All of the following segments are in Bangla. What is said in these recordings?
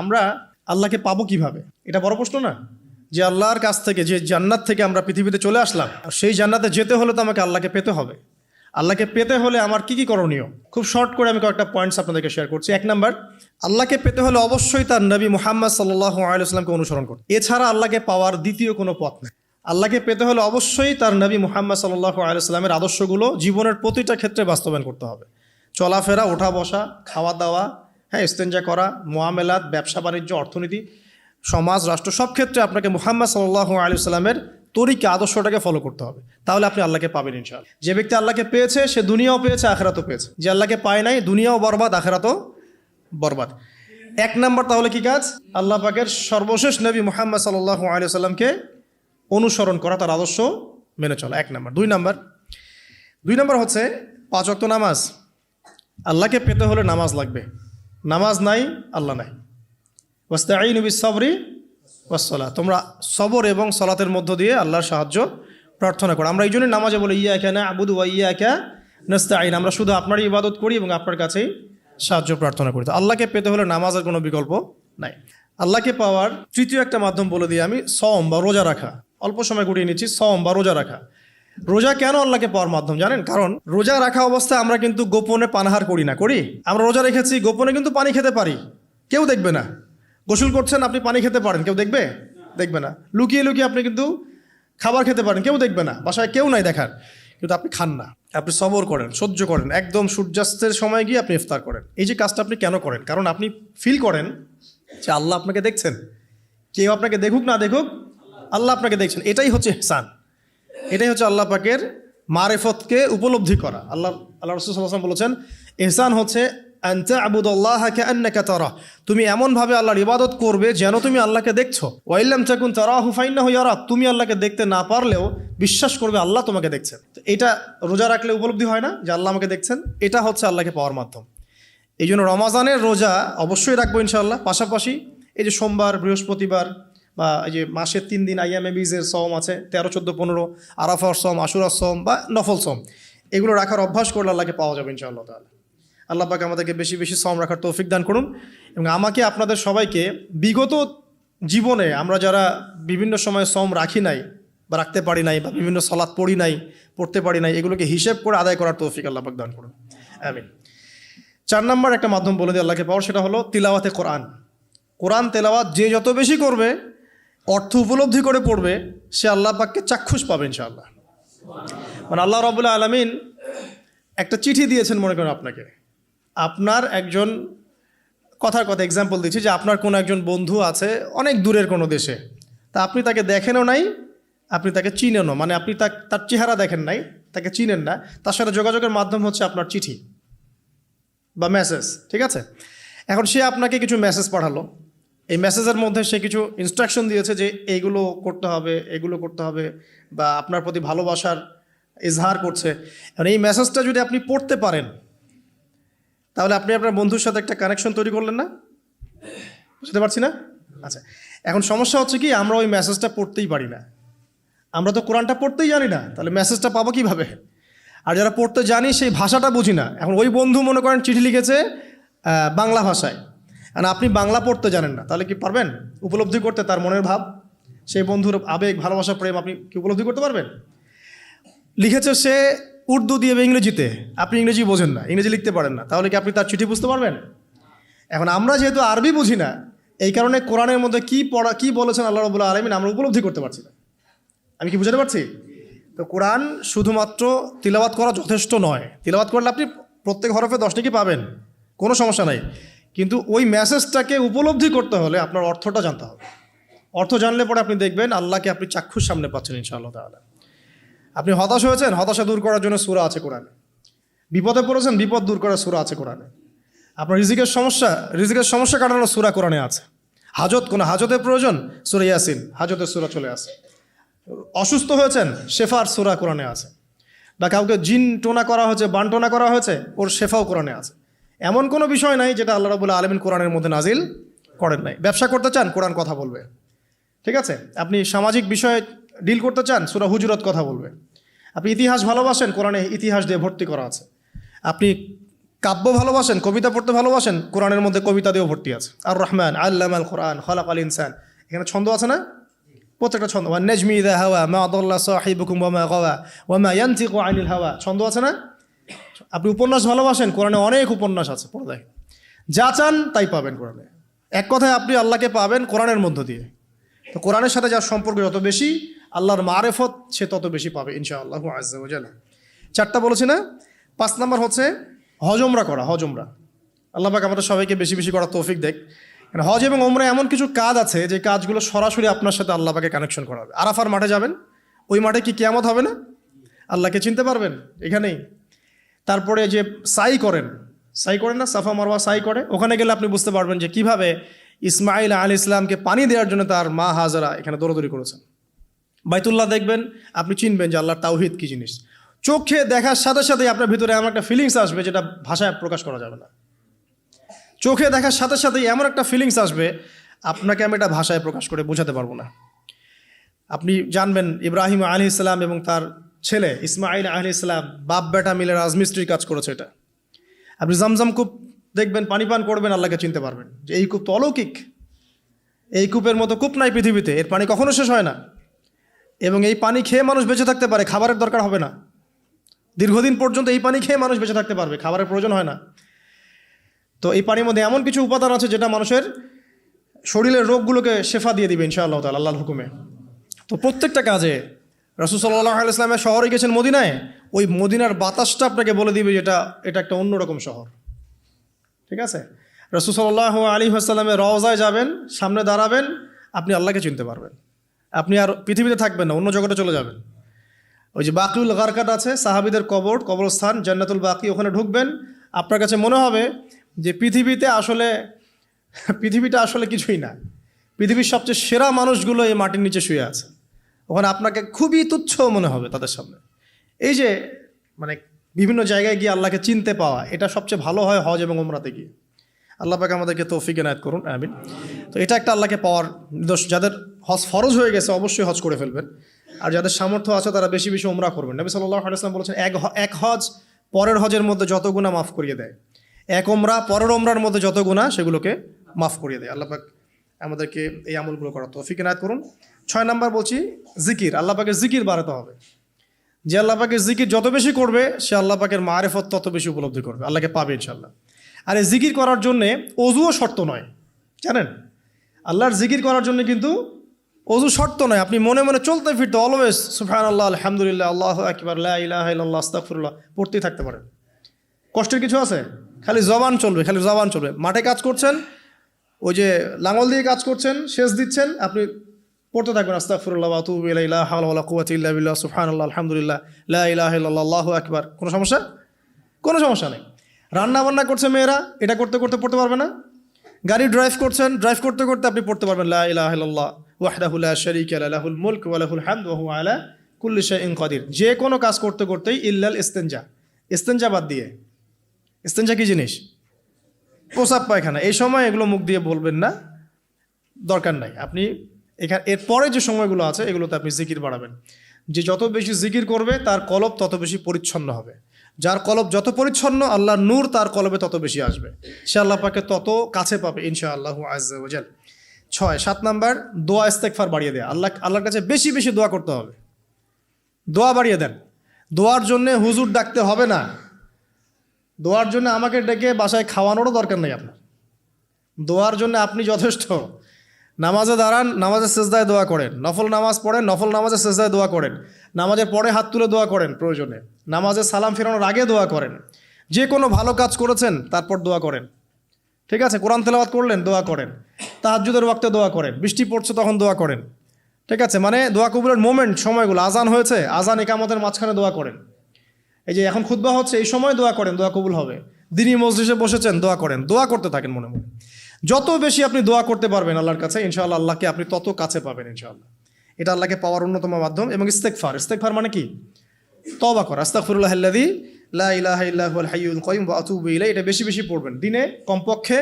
আমরা আল্লাহকে পাবো কিভাবে, এটা বড় প্রশ্ন না? যে আল্লাহর কাছ থেকে, যে জান্নাত থেকে আমরা পৃথিবীতে চলে আসলাম, সেই জান্নাতে যেতে হলে তো আমাকে আল্লাহকে পেতে হবে। আল্লাহকে পেতে হলে আমার কি কি করণীয়, খুব শর্ট করে আমি কয়েকটা পয়েন্টস আপনাদেরকে শেয়ার করছি। 1 নাম্বার, আল্লাহকে পেতে হলে অবশ্যই তার নবী মুহাম্মদ সাল্লাল্লাহু আলাইহি ওয়াসাল্লামকে অনুসরণ করতে। এছাড়া আল্লাহকে পাওয়ার দ্বিতীয় কোনো পথ নেই। আল্লাহকে পেতে হলে অবশ্যই তার নবী মুহাম্মদ সাল্লাল্লাহু আলাইহি ওয়াসাল্লামের আদর্শগুলো জীবনের প্রতিটা ক্ষেত্রে বাস্তবায়ন করতে হবে। চলাফেরা, ওঠা বসা, খাওয়া দাওয়া, হ্যাঁ, ইস্তেঞ্জা করা, মুআমেলাত, ব্যবসা বাণিজ্য, অর্থনীতি, সমাজ, রাষ্ট্র, সব ক্ষেত্রে আপনাকে মুহাম্মদ সাল্লাল্লাহু আলাইহি ওয়াসাল্লামের তরিকা, আদর্শটাকে ফলো করতে হবে। তাহলে আপনি আল্লাহকে পাবেন ইনশাআল্লাহ। যে ব্যক্তি আল্লাহকে পেয়েছে সে দুনিয়াও পেয়েছে, আখিরাতও পেয়েছে। যে আল্লাহকে পায় নাই, দুনিয়াও বরবাদ, আখিরাতও বরবাদ। 1 নাম্বার তাহলে কি কাজ? আল্লাহ পাকের সর্বশেষ নবী মুহাম্মদ সাল্লাল্লাহু আলাইহি ওয়াসাল্লামকে অনুসরণ করা, তার আদর্শ মেনে চলা, 1 নাম্বার। 2 নাম্বার হচ্ছে 5 ওয়াক্ত নামাজ। আল্লাহকে পেতে হলে নামাজ লাগবে। নামাজ নাই, আল্লাহ নাই। ওয়াস্তাঈনু বিস-সাবরি ওয়াস-সালাহ, তোমরা সবর এবং সালাতের মধ্য দিয়ে আল্লাহর সাহায্য প্রার্থনা করো। আমরা এই জন্যই নামাজে বলি ইয়্যাকা না'বুদু ওয়া ইয়্যাকা নাস্তাঈন, আমরা শুধু আপনারই ইবাদত করি এবং আপনার কাছেই সাহায্য প্রার্থনা করি। তো আল্লাহকে পেতে হলে নামাজের কোনো বিকল্প নাই। আল্লাহকে পাওয়ার তৃতীয় একটা মাধ্যম বলে দিই আমি, সওম বা রোজা রাখা। অল্প সময় গুটিয়ে নিচ্ছি, সওম বা রোজা রাখা। রোজা কেন আল্লাহকে পাওয়ার মাধ্যম জানেন? কারণ রোজা রাখা অবস্থায় আমরা কিন্তু গোপনে পানাহার করি না, করি? আমরা রোজা রেখেছি, গোপনে কিন্তু পানি খেতে পারি, কেউ দেখবে না। গোসল করছেন, আপনি পানি খেতে পারেন, কেউ দেখবে? দেখবে না। লুকিয়ে লুকিয়ে আপনি কিন্তু খাবার খেতে পারেন, কেউ দেখবে না, বাসায় কেউ নাই দেখার, কিন্তু আপনি খান না। আপনি সবর করেন, সহ্য করেন, একদম সূর্যাস্তের সময় গিয়ে আপনি ইফতার করেন। এই যে কাজটা আপনি কেন করেন? কারণ আপনি ফিল করেন যে আল্লাহ আপনাকে দেখছেন। কেউ আপনাকে দেখুক না দেখুক, আল্লাহ আপনাকে দেখছেন। এটাই হচ্ছে ইহসান, এটাই হচ্ছে আল্লাহ পাকের মারিফতকে উপলব্ধি করা। আল্লাহ রাসূল সাল্লাল্লাহু আলাইহি ওয়াসাল্লাম বলেছেন, ইহসান হচ্ছে আন তা'বুদাল্লাহা কাআন্নাকা তারাহ, তুমি এমনভাবে আল্লাহর ইবাদত করবে যেন তুমি আল্লাহকে দেখছো। ওয়া ইল্লাম তাকুন তারাহু ফাইন্নাহু ইয়ারাক, তুমি আল্লাহকে দেখতে না পারলেও বিশ্বাস করবে আল্লাহ তোমাকে দেখছেন। তো এটা রোজা রাখলে উপলব্ধি হয় না যে আল্লাহ আমাকে দেখছেন? এটা হচ্ছে আল্লাহকে পাওয়ার মাধ্যম। এই জন্য রমাজানের রোজা অবশ্যই রাখবো ইনশাআল্লাহ। পাশাপাশি এই যে সোমবার, বৃহস্পতিবার বা এই যে মাসের 3 দিন আইয়ামে বীজের সওম আছে, 13, 14, 15, আরাফার সওম, আশুরার সওম বা নফল সওম, এগুলো রাখার অভ্যাস করলে আল্লাহকে পাওয়া যাবে ইনশাআল্লাহ তাআলা। আল্লাহ পাক আমাদেরকে বেশি বেশি সওম রাখার তৌফিক দান করুন। এবং আমাকে, আপনাদের সবাইকে বিগত জীবনে আমরা যারা বিভিন্ন সময় সওম রাখি নাই বা রাখতে পারি নাই, বা বিভিন্ন সালাত পড়ি নাই, পড়তে পারি নাই, এগুলোকে হিসেব করে আদায় করার তৌফিক আল্লাহ পাক দান করুন, আমিন। 4 নাম্বার একটা মাধ্যম বলে দিই আল্লাহকে পাওয়ার, সেটা হলো তিলাওয়াতে কোরআন। কোরআন তেলাওয়াত যে যত বেশি করবে, অর্থ উপলব্ধি করে পড়বে, সে আল্লাহ পাককে চাক্ষুষ পাবে ইনশাআল্লাহ। মানে আল্লাহ রাব্বুল আলামিন একটা চিঠি দিয়েছেন, মনে করেন আপনাকে, আপনার একজন, কথার কথা এক্সাম্পল দিচ্ছি, যে আপনার কোনো একজন বন্ধু আছে অনেক দূরের কোনো দেশে, তা আপনি তাকে দেখেনও নাই, আপনি তাকে চিনেনও, মানে আপনি তার চেহারা দেখেন নাই, তাকে চিনেন না, তার সাথে যোগাযোগের মাধ্যম হচ্ছে আপনার চিঠি বা মেসেজ, ঠিক আছে? এখন সে আপনাকে কিছু মেসেজ পাঠালো, এই মেসেজের মধ্যে সে কিছু ইনস্ট্রাকশন দিয়েছে যে এইগুলো করতে হবে, এগুলো করতে হবে, বা আপনার প্রতি ভালোবাসার ইজহার করছে। এখন এই মেসেজটা যদি আপনি পড়তে পারেন, তাহলে আপনি আপনার বন্ধুর সাথে একটা কানেকশন তৈরি করলেন না? বুঝতে পারছি না? আচ্ছা, এখন সমস্যা হচ্ছে কি, আমরা ওই মেসেজটা পড়তেই পারি না। আমরা তো কোরআনটা পড়তেই জানি না, তাহলে মেসেজটা পাবো কীভাবে? আর যারা পড়তে জানি সেই ভাষাটা বুঝি না। এখন ওই বন্ধু মনে করেন চিঠি লিখেছে বাংলা ভাষায়, আর আপনি বাংলা পড়তে জানেন না, তাহলে কি পারবেন উপলব্ধি করতে তার মনের ভাব, সেই বন্ধুর আবেগ, ভালোবাসা, প্রেম আপনি কি উপলব্ধি করতে পারবেন? লিখেছে সে উর্দু দিয়ে বা ইংরেজিতে, আপনি ইংরেজি বোঝেন না, ইংরেজি লিখতে পারেন না, তাহলে কি আপনি তার চিঠি বুঝতে পারবেন? এখন আমরা যেহেতু আরবি বুঝি না, এই কারণে কোরআনের মধ্যে কি বলেছেন আল্লাহ রাব্বুল আলামিন আমরা উপলব্ধি করতে পারছি না। আমি কি বুঝাতে পারছি? তো কোরআন শুধুমাত্র তিলাওয়াত করা যথেষ্ট নয়। তিলাওয়াত করলে আপনি প্রত্যেক হরফে 10 নেকি পাবেন, কোনো সমস্যা নাই, কিন্তু ওই মেসেজটাকে উপলব্ধি করতে হলে আপনার অর্থটা জানতে হবে। অর্থ জানলে পরে আপনি দেখবেন আল্লাহকে আপনি চাক্ষুষ সামনে পাচ্ছেন ইনশাআল্লাহ তাআলা। আপনি হতাশ হয়েছেন, হতাশা দূর করার জন্য সূরা আছে কোরআনে। বিপদে পড়েছেন, বিপদ দূর করার সূরা আছে কোরআনে। আপনার রিজিকের সমস্যা কাটানোর সূরা কোরআনে আছে। কোনো হাজতের প্রয়োজন, সূরা ইয়াসিন, হাজতের সূরা চলে আসে। অসুস্থ হয়েছেন, শেফার সূরা কোরআনে আছে। বা কাউকে জিন টোনা করা হয়েছে, বান টোনা করা হয়েছে, ওর শেফাও কোরআনে আছে। এমন কোনো বিষয় নাই যেটা আল্লাহ রাব্বুল আলামিন কোরআনের মধ্যে নাজিল করেন নাই। ব্যবসা করতে চান, কোরআন কথা বলবে, ঠিক আছে? আপনি সামাজিক বিষয়ে ডিল করতে চান, সূরা হুজুরাত কথা বলবে। আপনি ইতিহাস ভালোবাসেন, কোরআনে ইতিহাস দিয়ে ভর্তি করা আছে। আপনি কাব্য ভালোবাসেন, কবিতা পড়তে ভালোবাসেন, কোরআনের মধ্যে কবিতা দিয়েও ভর্তি আছে। আর রহমান আল্লামাল কোরআন খলাকাল ইনসান, এখানে ছন্দ আছে না? প্রত্যেকটা ছন্দ। ওয়ান নাজমি ইযা হাওয়া মা দাল্লা সাহিবুকুম ওয়া মা গাওয়া ওয়া মা ইয়ানতিকু আনিল হাওয়া, ছন্দ আছে না? আপনি উপন্যাস ভালোবাসেন, কোরআনে অনেক উপন্যাস আছে, পড়ে দেখেন। যা চান তাই পাবেন কোরআনে। এক কথায় আপনি আল্লাহকে পাবেন কোরআনের মধ্য দিয়ে। তো কোরআনের সাথে যার সম্পর্ক যত বেশি, আল্লাহর মারেফত সে তত বেশি পাবে ইনশাআল্লাহু আজ্জা ওয়া জাল্লা। 4টা বলেছি না? 5 নাম্বার হচ্ছে হজ ওমরা করা। হজ ওমরা আল্লাহ পাক আমাদের সবাইকে বেশি বেশি করার তৌফিক দেখ। হজ এবং ওমরা এমন কিছু কাজ আছে যে কাজগুলো সরাসরি আপনার সাথে আল্লাহ পাকে কানেকশন করা হবে। আরাফার মাঠে যাবেন, ওই মাঠে কি কিয়ামত হবে না? আল্লাহকে চিনতে পারবেন এখানেই। তারপরে যে সাই করেন না, সাফা মারওয়া সাই করে, ওখানে গেলে আপনি বুঝতে পারবেন যে কিভাবে ইসমাইল আলাইহিস ইসলামকে পানি দেওয়ার জন্য তার মা হাজারা এখানে দৌড়দৌড়ি করেছেন। বাইতুল্লাহ দেখবেন, আপনি চিনবেন যে আল্লাহর তাওহীদ কী জিনিস। চোখে দেখার সাথে সাথেই আপনার ভিতরে এমন একটা ফিলিংস আসবে যেটা ভাষায় প্রকাশ করা যাবে না। চোখে দেখার সাথে সাথেই এমন একটা ফিলিংস আসবে, আপনাকে আমি এটা ভাষায় প্রকাশ করে বোঝাতে পারবো না। আপনি জানবেন ইব্রাহিম আলাইহিস সালাম এবং তার ছেলে ইসমাইল আলাইহিস সালাম বাপ বেটা মিলে রাজমিস্ত্রির কাজ করেছে। এটা আপনি জামজাম কূপ দেখবেন, পানি পান করবেন, আল্লাহকে চিনতে পারবেন যে এই কূপ তো অলৌকিক। এই কূপের মতো কূপ নাই পৃথিবীতে, এর পানি কখনো শেষ হয় না, এবং এই পানি খেয়ে মানুষ বেঁচে থাকতে পারে, খাবারের দরকার হবে না। দীর্ঘদিন পর্যন্ত এই পানি খেয়ে মানুষ বেঁচে থাকতে পারবে, খাবারের প্রয়োজন হয় না। তো এই পানির মধ্যে এমন কিছু উপাদান আছে যেটা মানুষের শরীরের রোগগুলোকে শেফা দিয়ে দিবে ইনশাআল্লাহ তাআলা আল্লাহর হুকুমে। তো প্রত্যেকটা কাজে রাসূল সাল্লাল্লাহু আলাইহি ওয়াসাল্লামের শহরে গেছেন মদিনায়, ওই মদিনার বাতাসটা আপনাকে বলে দিবে এটা একটা অন্যরকম শহর। ঠিক আছে? রাসূল সাল্লাল্লাহু আলাইহি ওয়াসাল্লামের রওজায় যাবেন, সামনে দাঁড়াবেন, আপনি আল্লাহকে চিনতে পারবেন। আপনি আর পৃথিবীতে থাকবেন না, অন্য জগতে চলে যাবেন। ওই যে বাকিউল গারকাত আছে, সাহাবীদের কবরস্থান জান্নাতুল বাকি, ওখানে ঢুকবেন, আপনার কাছে মনে হবে যে পৃথিবীটা আসলে কিছুই না। পৃথিবীর সবচেয়ে সেরা মানুষগুলো এই মাটির নিচে শুয়ে আছে, ওখানে আপনাকে খুবই তুচ্ছ মনে হবে তাদের সামনে। এই যে মানে বিভিন্ন জায়গায় গিয়ে আল্লাহকে চিনতে পাওয়া, এটা সবচেয়ে ভালো হয় হজ এবং ওমরাতে গিয়ে। আল্লাহ পাক আমাদেরকে তৌফিক এনায়েত করুন, আমিন। তো এটা একটা আল্লাহকে পাওয়ার নিদর্শন। যাদের হজ ফরজ হয়ে গেছে অবশ্যই হজ করে ফেলবেন, আর যাদের সামর্থ্য আছে তারা বেশি বেশি ওমরা করবেন। নবী সাল্লাল্লাহু আলাইহি ওয়াসাল্লাম বলেছেন, এক হজ পরের হজের মধ্যে যত গুনাহ মাফ করিয়ে দেয়, এক ওমরা পরের ওমরার মধ্যে যত গুনাহ সেগুলোকে মাফ করিয়ে দেয়। আল্লাহ পাক আমাদেরকে এই আমলগুলো করার তৌফিক এনায়েত করুন। 6 নাম্বার বলছি জিকির। আল্লাহ পাকের জিকির বাড়াতে হবে। যে আল্লাহ পাকের জিকির যত বেশি করবে, সে আল্লাহ পাকের মারেফত তত বেশি উপলব্ধি করবে, আল্লাহকে পাবে ইনশাআল্লাহ। আর এই জিকির করার জন্যে অজুও শর্ত নয়, জানেন? আল্লাহর জিকির করার জন্য কিন্তু অজু শর্ত নয়। আপনি মনে মনে চলতে ফিরতে অলওয়েজ সুবহানাল্লাহ, আলহামদুলিল্লাহ, আল্লাহু আকবার, লা ইলাহা ইল্লাল্লাহ, আস্তাগফিরুল্লাহ পড়তেই থাকতে পারেন। কষ্টের কিছু আছে? খালি জবান চলবে। মাঠে কাজ করছেন, ওই যে লাঙল দিয়ে কাজ করছেন, সেচ দিচ্ছেন, আপনি পড়তে থাকবেন আস্তাগফিরুল্লাহ ওয়া আতুবু ইলাইহি, লা হাওলা ওয়ালা কুওয়াতা ইল্লা বিল্লাহ, সুবহানাল্লাহ, আলহামদুলিল্লাহ, লা ইলাহা ইল্লাল্লাহ, আল্লাহু আকবার। কোনো সমস্যা নেই। রান্না বান্না করছে মেয়েরা, এটা করতে করতে পড়তে পারবে না? গাড়ি ড্রাইভ করতে করতে আপনি পড়তে পারবেন লা ইলাহা ইল্লাল্লাহ ওয়াহদাহু লা শারীকা লাহু, লাহুল মুলকু ওয়া লাহুল হামদু ওয়া হুয়া আলা কুল্লি শাইইন কাদির। যে কোনো কাজ করতে করতেই ইল্লাল ইস্তেনজা বাদ দিয়ে। ইস্তেনজা কি জিনিস? প্রসাব পায়খানা। এই সময় এগুলো মুখ দিয়ে বলবেন না, দরকার নাই। আপনি এরপরে যে সময়গুলো আছে এগুলোতে আপনি জিকির বাড়াবেন। যে যত বেশি জিকির করবে তার কলব তত বেশি পরিচ্ছন্ন হবে। যার কলব যত পরিচ্ছন্ন, আল্লাহর নূর তার কলবে তত বেশি আসবে, সে আল্লাহ পাকে তত কাছে পাবে ইনশাআল্লাহু আজ্জা ওয়া জাল। 7 নাম্বার দোয়া ইস্তেগফার বাড়িয়ে দেয়া। আল্লাহর কাছে বেশি বেশি দোয়া করতে হবে। দোয়া বাড়িয়ে দেন। দোয়ার জন্য হুজুর ডাকতে হবে না, দোয়ার জন্য আমাকে ডেকে বাসায় খাওয়ানোরও দরকার নেই আপনার। দোয়ার জন্য আপনি যথেষ্ট। নামাজে দাঁড়ান, নামাজের সেজদায় দোয়া করেন। নফল নামাজ পড়েন, নফল নামাজের সেজদায় দোয়া করেন। নামাজের পরে হাত তুলে দোয়া করেন প্রয়োজনে। নামাজে সালাম ফেরানোর আগে দোয়া করেন। যে কোনো ভালো কাজ করেছেন তারপর দোয়া করেন। ঠিক আছে? কোরআন তেলাওয়াত করলেন, দোয়া করেন। তাহাজ্জুদের ওয়াক্তে দোয়া করেন। বৃষ্টি পড়ছে তখন দোয়া করেন। ঠিক আছে? মানে দোয়া কবুলের মোমেন্ট, সময়গুলো, আজান হয়েছে, আজান ইকামতের মাঝখানে দোয়া করেন। এই যে এখন খুতবা হচ্ছে, এই সময় দোয়া করেন, দোয়া কবুল হবে। দিনী মজলিসে বসেছেন, দোয়া করেন। দোয়া করতে থাকেন মনে মনে। যত বেশি আপনি দোয়া করতে পারবেন আল্লাহর কাছে, ইনশাআল্লাহ আল্লাহকে আপনি তত কাছে পাবেন ইনশাআল্লাহ। এটা আল্লাহকে পাওয়ার অন্যতম মাধ্যম। এবং ইস্তেগফার মানে কি? তওবা করা। আস্তাগফিরুল্লাহাল্লাযী লা ইলাহা ইল্লা হুয়াল হাইয়ুল কাইয়ুম ওয়া আতুবু ইলাইহি। এটা বেশি বেশি পড়বেন। দিনে কমপক্ষে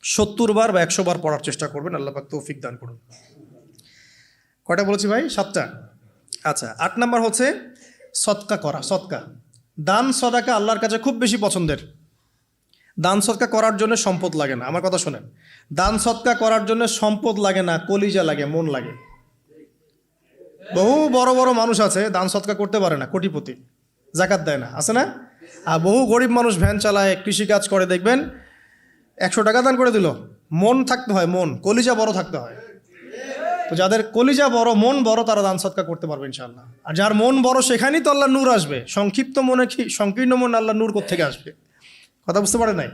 70 বার বা 100 বার পড়ার চেষ্টা করবেন। আল্লাহ পাক তৌফিক দান করুন। কয়টা বলেছি ভাই? 7টা। আচ্ছা, 8 নাম্বার হচ্ছে সদকা করা। দান সদাকা আল্লাহর কাছে খুব বেশি পছন্দের। দান সৎকা করার জন্য সম্পদ লাগে না, আমার কথা শোনেন। দান সৎকা করার জন্য সম্পদ লাগে না, কলিজা লাগে, মন লাগে। বহু বড় বড় মানুষ আছে দান সৎকা করতে পারে না, কোটিপতি, জাকাত দেয় না, আছে না? আর বহু গরিব মানুষ ভ্যান চালায়, কৃষিকাজ করে, দেখবেন 100 টাকা দান করে দিল। মন থাকতে হয়, মন, কলিজা বড় থাকতে হয়। তো যাদের কলিজা বড়, মন বড়, তারা দান সৎকা করতে পারবে ইনশাআল্লাহ। আর যার মন বড়, সেখানেই তো আল্লাহ নূর আসবে। সংক্ষিপ্ত মনে কি, সংকীর্ণ মনে আল্লাহ নূর কোত্থেকে আসবে? কথা বুঝতে পারে নাই?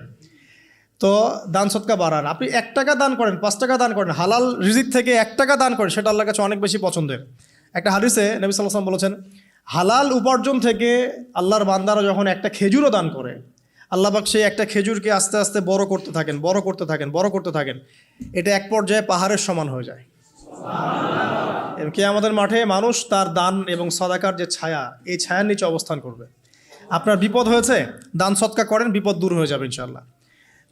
তো দান সৎকা বাড়ান। আপনি 1 টাকা দান করেন, 5 টাকা দান করেন, হালাল রিজিক থেকে 1 টাকা দান করেন, সেটা আল্লাহর কাছে অনেক বেশি পছন্দের। একটা হাদিসে নবী সাল্লাল্লাহু আলাইহি ওয়াসাল্লাম বলেছেন, হালাল উপার্জন থেকে আল্লাহর বান্দারা যখন একটা খেজুরও দান করে, আল্লাহ পাক সেই একটা খেজুরকে আস্তে আস্তে বড় করতে থাকেন, বড় করতে থাকেন, বড় করতে থাকেন। এটা এক পর্যায়ে পাহাড়ের সমান হয়ে যায়। এবং কিয়ামতের মাঠে মানুষ তার দান এবং সদাকার যে ছায়া, এই ছায়ার নিচে অবস্থান করবে। আপনার বিপদ হয়েছে, দান সৎকা করেন, বিপদ দূর হয়ে যাবে ইনশাআল্লাহ।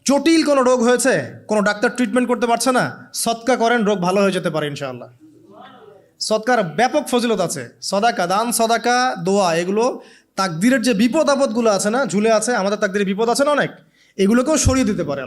জটিল কোনো রোগ হয়েছে, কোনো ডাক্তার ট্রিটমেন্ট করতে পারছে না, সৎকা করেন, রোগ ভালো হয়ে যেতে পারে ইনশাআল্লাহ। সৎকার ব্যাপক ফজিলত আছে। সদাকা, দান সদাকা, দোয়া, এগুলো তাকদিরের যে বিপদ আপদগুলো আছে না, ঝুলে আছে, আমাদের তাকদিরে বিপদ আছে না অনেক, এগুলোকেও সরিয়ে দিতে পারে।